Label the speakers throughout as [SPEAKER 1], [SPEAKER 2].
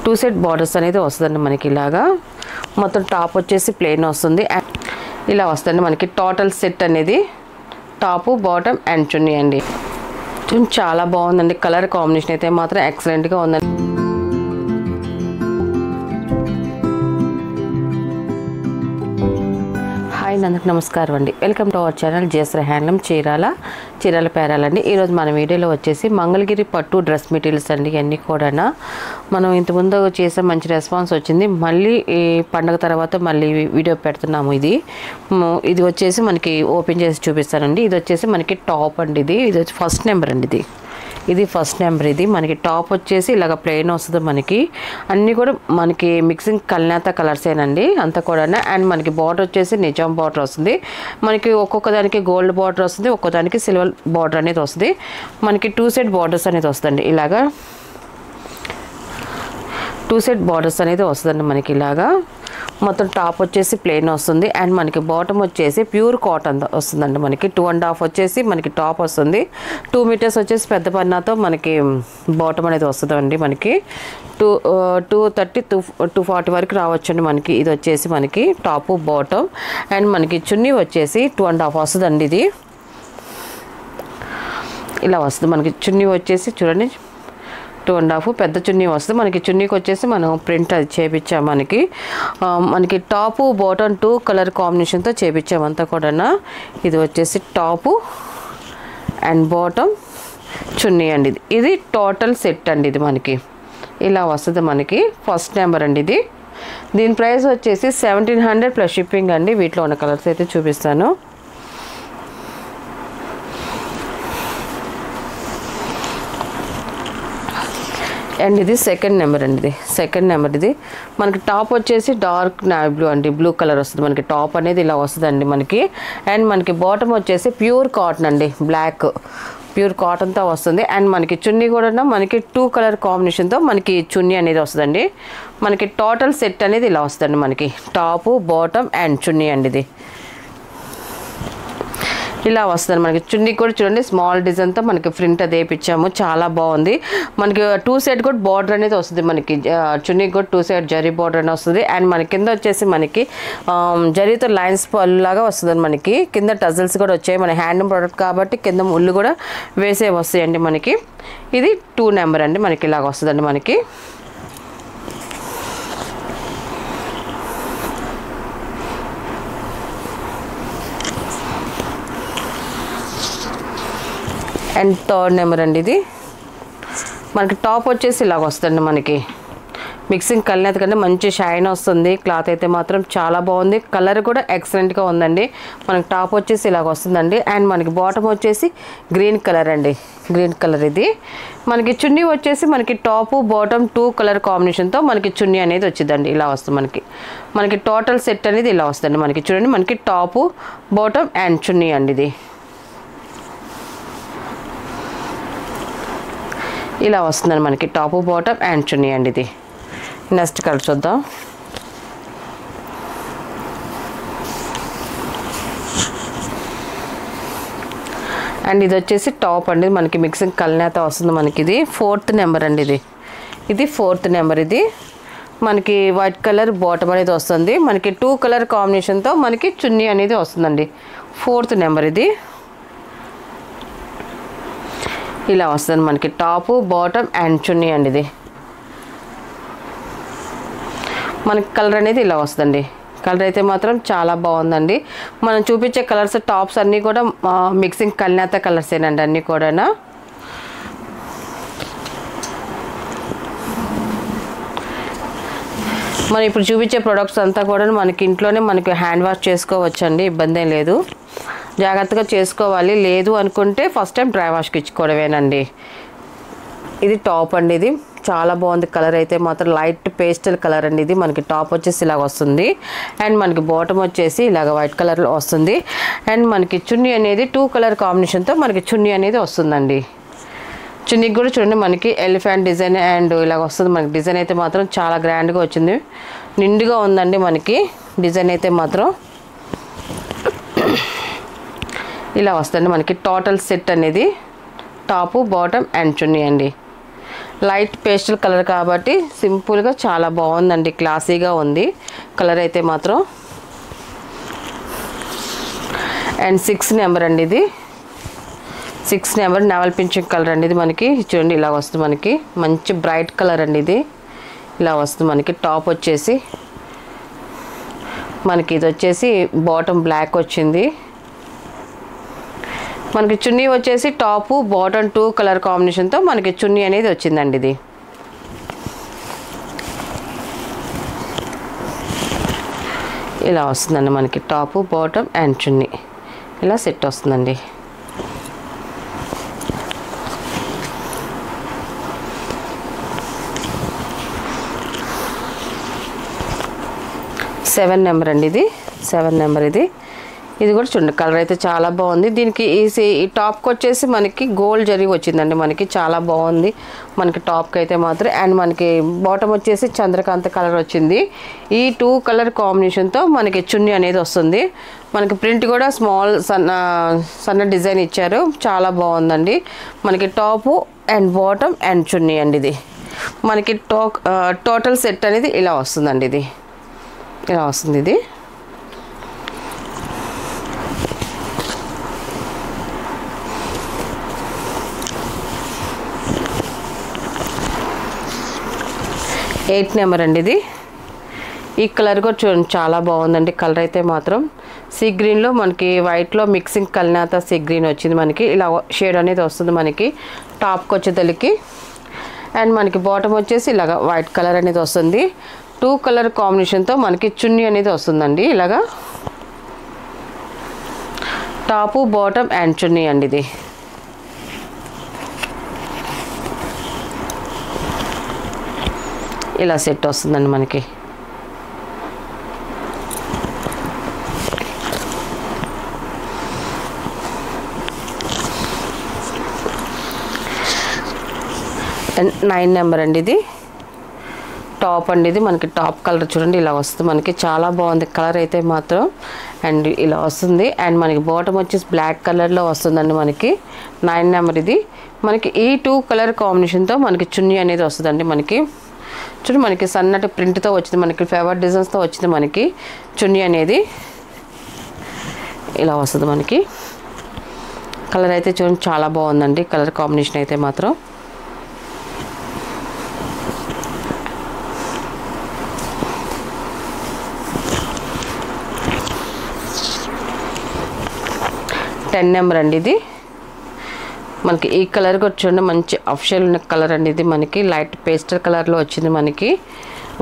[SPEAKER 1] 2 set borders అనేది వస్తుందండి మనకి ఇలాగా మొత్తం టాప్ వచ్చేసి ప్లెయిన్ వస్తుంది ఇలా వస్తుంది మనకి టోటల్ సెట్ అనేది టాప్ బాటమ్ అండ్ చున్నీ అండి చాలా బాగుందండి కలర్ కాంబినేషన్ అయితే మాత్రం ఎక్సలెంట్ గా ఉందండి హాయ్ అందరికీ నమస్కారం అండి వెల్కమ్ టు అవర్ ఛానల్ జేసర్ హ్యాండ్లూమ్ చీరాల పేరాలండి ఈరోజు మన వీడియోలో వచ్చేసి మంగళగిరి పట్టు డ్రెస్ మెటీరియల్స్ అండి ఇవన్నీ కూడా మనం ఇంతకుముందు చేసే మంచి రెస్పాన్స్ వచ్చింది మళ్ళీ ఈ పండగ తర్వాత మళ్ళీ వీడియో పెడుతున్నాము ఇది వచ్చేసి మనకి ఓపెన్ చేసి చూపిస్తానండి ఇది వచ్చేసి మనకి టాప్ అండి ఇది వచ్చి ఫస్ట్ నెంబర్ అండి ఇది ఫస్ట్ నెంబర్ ఇది మనకి టాప్ వచ్చేసి ఇలాగ ప్లెయిన్ వస్తుంది మనకి అన్నీ కూడా మనకి మిక్సింగ్ కల్నేత కలర్సేనండి అంతా కూడా అండ్ మనకి బార్డర్ వచ్చేసి నిజాం బార్డర్ వస్తుంది మనకి ఒక్కొక్క దానికి గోల్డ్ బార్డర్ వస్తుంది ఒక్కొక్క దానికి సిల్వర్ బార్డర్ అనేది వస్తుంది మనకి 2 సెట్ బార్డర్స్ అనేది వస్తుంది ఇలాగా 2 సెట్ బార్డర్స్ అనేది వస్తుందండి మనకి ఇలాగా మొత్తం టాప్ వచ్చేసి ప్లెయిన్ వస్తుంది అండ్ మనకి బాటమ్ వచ్చేసి ప్యూర్ కాటన్ వస్తుందండి మనకి 2.5 వచ్చేసి మనకి టాప్ వస్తుంది 2 మీటర్స్ వచ్చేసి పెద్ద పన్నాతో మనకి బాటమ్ అనేది వస్తుందండి మనకి 230 240 వరకు రావచ్చండి మనకి ఇది వచ్చేసి మనకి టాప్ బాటమ్ అండ్ మనకి చున్నీ వచ్చేసి 2.5 వస్తుందండి ఇది ఇలా వస్తుంది మనకి చున్నీ వచ్చేసి చూడండి 2.5 పెద్ద చున్నీ వస్తుంది మనకి చున్నీకి వచ్చేసి మనం ప్రింట్ అది చేపించాం మనకి టాపు బాటమ్ 2 కలర్ కాంబినేషన్తో చేపించాం అంతా కూడా ఇది వచ్చేసి టాపు అండ్ బాటమ్ చున్నీ అండి ఇది టోటల్ సెట్ అండి ఇది మనకి ఇలా వస్తుంది మనకి ఫస్ట్ నెంబర్ అండి ఇది దీని ప్రైస్ వచ్చేసి 1700 ప్లస్ షిప్పింగ్ అండి వీటిలో ఉన్న కలర్స్ అయితే చూపిస్తాను అండ్ ఇది సెకండ్ నెంబర్ అండి ఇది మనకి టాప్ వచ్చేసి డార్క్ నావీ బ్లూ అండి బ్లూ కలర్ వస్తుంది మనకి టాప్ అనేది ఇలా వస్తుందండి మనకి అండ్ మనకి బాటమ్ వచ్చేసి ప్యూర్ కాటన్ అండి బ్లాక్ ప్యూర్ కాటన్తో వస్తుంది అండ్ మనకి చున్నీ కూడా మనకి 2 కలర్ కాంబినేషన్తో మనకి చున్నీ అనేది వస్తుందండి మనకి టోటల్ సెట్ అనేది ఇలా వస్తుందండి మనకి టాపు బాటమ్ అండ్ చున్నీ అండి ఇది ఇలా వస్తుంది మనకి చున్నీ కూడా చూడండి స్మాల్ డిజైన్తో మనకి ప్రింట్ అది వేయించాము చాలా బాగుంది మనకి 2 సెట్ కూడా బార్డర్ అనేది వస్తుంది మనకి చున్నీ కూడా 2 సెట్ జరీ బార్డర్ అని వస్తుంది అండ్ మన కింద వచ్చేసి మనకి జరీతో లైన్స్ లాగా వస్తుంది మనకి కింద టజల్స్ కూడా వచ్చాయి మన హ్యాండ్లూమ్ ప్రోడక్ట్ కాబట్టి కింద ముళ్ళు కూడా వేసే వస్తాయండి మనకి ఇది 2 నెంబర్ అండి మనకి ఇలాగ వస్తుందండి మనకి అండ్ 3rd నెంబర్ అండి ఇది మనకి టాప్ వచ్చేసి ఇలాగ వస్తుంది మనకి మిక్సింగ్ కల్నేత కంటే మంచి షైన్ వస్తుంది క్లాత్ అయితే మాత్రం చాలా బాగుంది కలర్ కూడా ఎక్సలెంట్గా ఉందండి మనకి టాప్ వచ్చేసి ఇలాగ వస్తుందండి అండ్ మనకి బాటమ్ వచ్చేసి గ్రీన్ కలర్ అండి గ్రీన్ కలర్ ఇది మనకి చున్నీ వచ్చేసి మనకి టాప్ బాటమ్ 2 కలర్ కాంబినేషన్తో మనకి చున్నీ అనేది వచ్చిందండి ఇలా వస్తుంది మనకి టోటల్ సెట్ అనేది ఇలా వస్తుంది మనకి చూడండి మనకి టాప్ బాటమ్ అండ్ చున్నీ అండి ఇది ఇలా వస్తుందండి మనకి టాప్ బాటమ్ అండ్ చున్నీ అండి ఇది నెక్స్ట్ కలర్ చూద్దాం అండ్ ఇది వచ్చేసి టాప్ అండి మనకి మిక్సింగ్ కల్నేత వస్తుంది మనకి ఇది 4th నెంబర్ అండి ఇది 4th నెంబర్ ఇది మనకి వైట్ కలర్ బాటమ్ అనేది వస్తుంది మనకి 2 కలర్ కాంబినేషన్తో మనకి చున్నీ అనేది వస్తుందండి 4th నెంబర్ ఇది ఇలా వస్తుంది మనకి టాప్ బాటమ్ అండ్ చున్నీ అండి ఇది మనకి కలర్ అనేది ఇలా వస్తుందండి కలర్ అయితే మాత్రం చాలా బాగుందండి మనం చూపించే కలర్స్ టాప్స్ అన్నీ కూడా మిక్సింగ్ కల్నేత కలర్సేనండి అన్నీ కూడా మనం ఇప్పుడు చూపించే ప్రొడక్ట్స్ అంతా కూడా మనకి ఇంట్లోనే మనకి హ్యాండ్ వాష్ చేసుకోవచ్చండి ఇబ్బంది ఏం లేదు జాగ్రత్తగా చేసుకోవాలి లేదు అనుకుంటే ఫస్ట్ టైం డ్రై వాష్కి ఇచ్చుకోవడమేనండి ఇది టాప్ అండి ఇది చాలా బాగుంది కలర్ అయితే మాత్రం లైట్ పేస్టల్ కలర్ అండి ఇది మనకి టాప్ వచ్చేసి ఇలాగ వస్తుంది అండ్ మనకి బాటమ్ వచ్చేసి ఇలాగ వైట్ కలర్లో వస్తుంది అండ్ మనకి చున్నీ అనేది 2 కలర్ కాంబినేషన్తో మనకి చున్నీ అనేది వస్తుందండి చున్నీకి కూడా చూడండి మనకి ఎలిఫెంట్ డిజైన్ అండ్ ఇలాగ వస్తుంది మనకి డిజైన్ అయితే మాత్రం చాలా గ్రాండ్గా వచ్చింది నిండుగా ఉందండి మనకి డిజైన్ అయితే మాత్రం ఇలా వస్తుంది మనకి టోటల్ సెట్ అనేది టాప్ బాటమ్ అండ్ చున్నీ అండి లైట్ పేస్టల్ కలర్ కాబట్టి సింపుల్గా చాలా బాగుందండి, క్లాసీగా ఉంది కలర్ అయితే మాత్రం. అండ్ 6 నెంబర్ అండి, ఇది 6 నెంబర్ నెవల్ పింఛింగ్ కలర్ అండి. ఇది మనకి చూడండి ఇలా వస్తుంది, మనకి మంచి బ్రైట్ కలర్ అండి. ఇది ఇలా వస్తుంది మనకి. టాప్ వచ్చేసి మనకి ఇది వచ్చేసి బాటమ్ బ్లాక్ వచ్చింది. మనకి చున్నీ వచ్చేసి టాపు బాటమ్ 2 కలర్ కాంబినేషన్తో మనకి చున్నీ అనేది వచ్చిందండి. ఇది ఇలా వస్తుందండి మనకి. టాపు బాటమ్ అండ్ చున్నీ ఇలా సెట్ వస్తుందండి. సెవెన్ నెంబర్ అండి, ఇది 7 నెంబర్. ఇది కూడా చూడండి కలర్ అయితే చాలా బాగుంది. దీనికి ఈ టాప్కి వచ్చేసి మనకి గోల్డ్ జరిగి వచ్చిందండి, మనకి చాలా బాగుంది మనకి టాప్కి అయితే మాత్రం. అండ్ మనకి బాటమ్ వచ్చేసి చంద్రకాంత కలర్ వచ్చింది. ఈ 2 కలర్ కాంబినేషన్తో మనకి చున్నీ అనేది వస్తుంది. మనకి ప్రింట్ కూడా స్మాల్ సన్న డిజైన్ ఇచ్చారు, చాలా బాగుందండి మనకి. టాపు అండ్ బాటమ్ అండ్ చున్నీ అండి. ఇది మనకి టోటల్ సెట్ అనేది ఇలా వస్తుందండి. ఇది ఇలా వస్తుంది. ఇది 8 నెంబర్ అండి. ఇది ఈ కలర్ కూడా చూడండి చాలా బాగుందండి. కలర్ అయితే మాత్రం సీ గ్రీన్లో మనకి వైట్లో మిక్సింగ్ కలినాత సీ గ్రీన్ వచ్చింది. మనకి ఇలా షేడ్ అనేది వస్తుంది మనకి టాప్కి వచ్చేతలకి. అండ్ మనకి బాటమ్ వచ్చేసి ఇలాగ వైట్ కలర్ అనేది వస్తుంది. 2 కలర్ కాంబినేషన్తో మనకి చున్నీ అనేది వస్తుందండి. ఇలాగా టాపు బాటమ్ అండ్ చున్నీ అండి. ఇది ఇలా సెట్ వస్తుందండి మనకి. అండ్ 9 నెంబర్ అండి. ఇది టాప్ అండి. ఇది మనకి టాప్ కలర్ చూడండి ఇలా వస్తుంది మనకి, చాలా బాగుంది కలర్ అయితే మాత్రం. అండ్ ఇలా వస్తుంది. అండ్ మనకి బాటమ్ వచ్చేసి బ్లాక్ కలర్లో వస్తుందండి మనకి. 9 నెంబర్. ఇది మనకి ఈ 2 కలర్ కాంబినేషన్తో మనకి చున్నీ అనేది వస్తుందండి మనకి. చూడండి మనకి సన్నటి ప్రింట్తో వచ్చింది, మనకి ఫ్లవర్ డిజైన్స్తో వచ్చింది మనకి చున్నీ అనేది ఇలా వస్తుంది మనకి. కలర్ అయితే చూడండి చాలా బాగుందండి కలర్ కాంబినేషన్ అయితే మాత్రం. టెన్ నెంబర్ అండి. ఇది మనకి ఈ కలర్ కూడా చూడండి మంచి అఫిషియల్ ఉన్న కలర్ అండి. ఇది మనకి లైట్ పేస్టల్ కలర్లో వచ్చింది మనకి.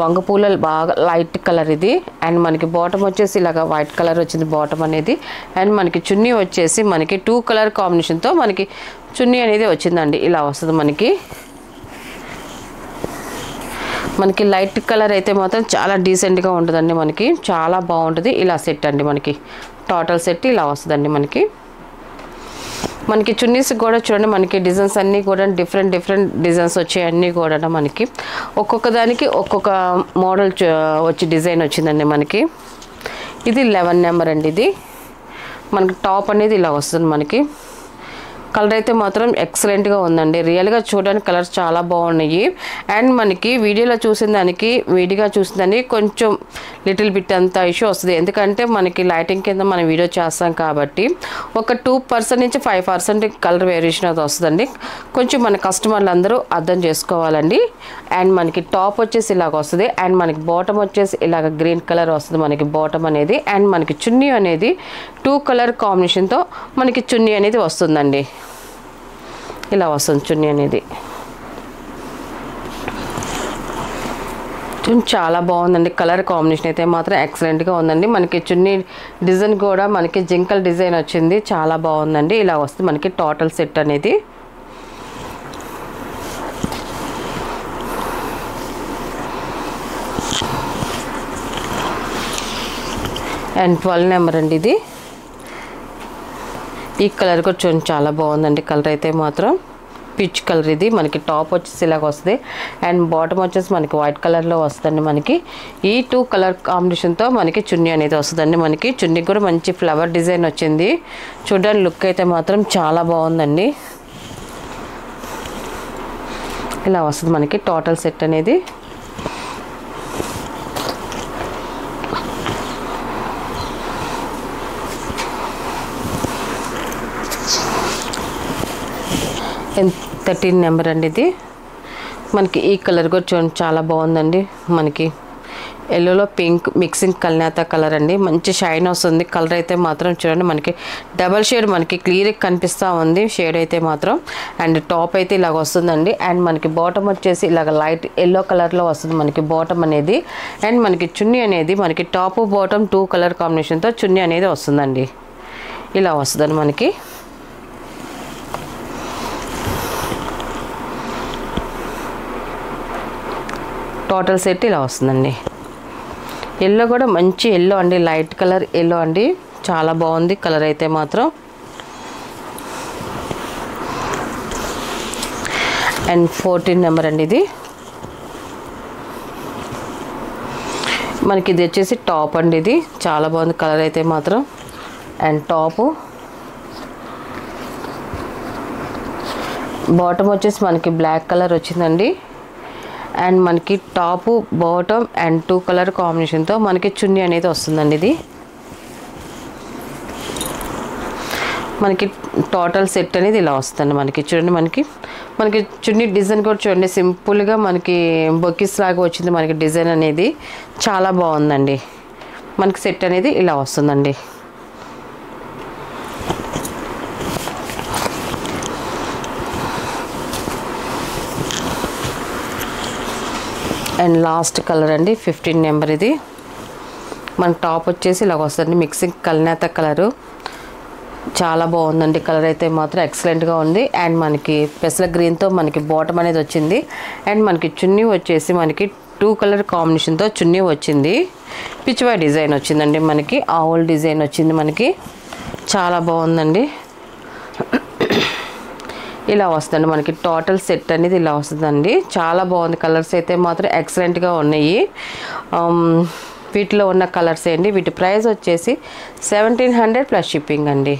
[SPEAKER 1] వంగపూల బాగా లైట్ కలర్ ఇది. అండ్ మనకి బాటమ్ వచ్చేసి ఇలాగ వైట్ కలర్ వచ్చింది బాటమ్ అనేది. అండ్ మనకి చున్నీ వచ్చేసి మనకి 2 కలర్ కాంబినేషన్తో మనకి చున్నీ అనేది వచ్చిందండి. ఇలా వస్తుంది మనకి. మనకి లైట్ కలర్ అయితే మాత్రం చాలా డీసెంట్గా ఉంటుందండి మనకి, చాలా బాగుంటుంది. ఇలా సెట్ అండి మనకి, టోటల్ సెట్ ఇలా వస్తుందండి మనకి. మనకి చున్నీస్ కూడా చూడండి మనకి డిజైన్స్ అన్నీ కూడా డిఫరెంట్ డిజైన్స్ వచ్చాయి అన్నీ కూడా మనకి. ఒక్కొక్క దానికి ఒక్కొక్క మోడల్ వచ్చి డిజైన్ వచ్చిందండి మనకి. ఇది 11 నెంబర్ అండి. ఇది మనకి టాప్ అనేది ఇలా వస్తుంది మనకి. కలర్ అయితే మాత్రం ఎక్సలెంట్గా ఉందండి, రియల్గా చూడడానికి కలర్స్ చాలా బాగున్నాయి. అండ్ మనకి వీడియోలో చూసిన దానికి విడిగా చూసిన దానికి కొంచెం లిటిల్ బిట్ అంత ఇష్యూ వస్తుంది, ఎందుకంటే మనకి లైటింగ్ కింద మనం వీడియో చేస్తాం కాబట్టి ఒక 2% నుంచి 5% కలర్ వేరియేషన్ అది వస్తుందండి. కొంచెం మన కస్టమర్లు అందరూ అర్థం చేసుకోవాలండి. అండ్ మనకి టాప్ వచ్చేసి ఇలాగ వస్తుంది. అండ్ మనకి బాటమ్ వచ్చేసి ఇలాగ గ్రీన్ కలర్ వస్తుంది మనకి బాటమ్ అనేది. అండ్ మనకి చున్నీ అనేది 2 కలర్ కాంబినేషన్తో మనకి చున్నీ అనేది వస్తుందండి. ఇలా వస్తుంది చున్నీ అనేది. చాలా బాగుందండి కలర్ కాంబినేషన్ అయితే మాత్రం ఎక్సలెంట్గా ఉందండి. మనకి చున్నీ డిజైన్ కూడా మనకి జింకల్ డిజైన్ వచ్చింది, చాలా బాగుందండి. ఇలా వస్తుంది మనకి టోటల్ సెట్ అనేది. అండ్ 12 నెంబర్ అండి. ఇది ఈ కలర్ కూడా చూడండి చాలా బాగుందండి కలర్ అయితే మాత్రం. పిచ్ కలర్ ఇది మనకి. టాప్ వచ్చేసి ఇలాగ వస్తుంది. అండ్ బాటమ్ వచ్చేసి మనకి వైట్ కలర్లో వస్తుందండి మనకి. ఈ 2 కలర్ కాంబినేషన్తో మనకి చున్నీ అనేది వస్తుందండి మనకి. చున్నీకి కూడా మంచి ఫ్లవర్ డిజైన్ వచ్చింది, చూడడానికి లుక్ అయితే మాత్రం చాలా బాగుందండి. ఇలా వస్తుంది మనకి టోటల్ సెట్ అనేది. అండ్ 13 నెంబర్ అండి ఇది. మనకి ఈ కలర్ కూడా చూడండి చాలా బాగుందండి. మనకి ఎల్లోలో పింక్ మిక్సింగ్ కల్నేత కలర్ అండి. మంచి షైన్ వస్తుంది. కలర్ అయితే మాత్రం చూడండి మనకి డబల్ షేడ్ మనకి క్లియర్గా కనిపిస్తూ ఉంది షేడ్ అయితే మాత్రం. అండ్ టాప్ అయితే ఇలాగ వస్తుందండి. అండ్ మనకి బాటమ్ వచ్చేసి ఇలాగ లైట్ ఎల్లో కలర్లో వస్తుంది మనకి బాటమ్ అనేది. అండ్ మనకి చున్నీ అనేది మనకి టాప్ బాటమ్ 2 కలర్ కాంబినేషన్తో చున్నీ అనేది వస్తుందండి. ఇలా వస్తుందండి మనకి. టోటల్ సెట్ ఇలా వస్తుందండి. ఎల్లో కూడా మంచి ఎల్లో అండి, లైట్ కలర్ ఎల్లో అండి. చాలా బాగుంది కలర్ అయితే మాత్రం. అండ్ 14 నెంబర్ అండి ఇది. మనకి ఇది వచ్చేసి టాప్ అండి. ఇది చాలా బాగుంది కలర్ అయితే మాత్రం. అండ్ టాపు బాటమ్ వచ్చేసి మనకి బ్లాక్ కలర్ వచ్చిందండి. అండ్ మనకి టాపు బాటమ్ అండ్ 2 కలర్ కాంబినేషన్తో మనకి చున్నీ అనేది వస్తుందండి. ఇది మనకి టోటల్ సెట్ అనేది ఇలా వస్తుంది మనకి. చూడండి మనకి చున్నీ డిజైన్ కూడా చూడండి సింపుల్గా మనకి బొకిస్ లాగా వచ్చింది మనకి డిజైన్ అనేది. చాలా బాగుందండి. మనకి సెట్ అనేది ఇలా వస్తుందండి. అండ్ లాస్ట్ కలర్ అండి 15 నెంబర్ ఇది. మన టాప్ వచ్చేసి ఇలా వస్తుంది మిక్సింగ్ కల్నేత కలరు. చాలా బాగుందండి కలర్ అయితే మాత్రం ఎక్సలెంట్గా ఉంది. అండ్ మనకి పెసల గ్రీన్తో మనకి బాటమ్ అనేది వచ్చింది. అండ్ మనకి చున్నీ వచ్చేసి మనకి 2 కలర్ కాంబినేషన్తో చున్నీ వచ్చింది. పిచ్చివాయి డిజైన్ వచ్చిందండి మనకి. ఆవుల్ డిజైన్ వచ్చింది మనకి. చాలా బాగుందండి. ఇలా వస్తుంది మనకి టోటల్ సెట్ అనేది ఇలా వస్తుందండి. చాలా బాగుంది. కలర్స్ అయితే మాత్రం ఎక్సలెంట్గా ఉన్నాయి. వీటిలో ఉన్న కలర్స్ అండి. వీటి ప్రైస్ వచ్చేసి 1700 ప్లస్ షిప్పింగ్ అండి.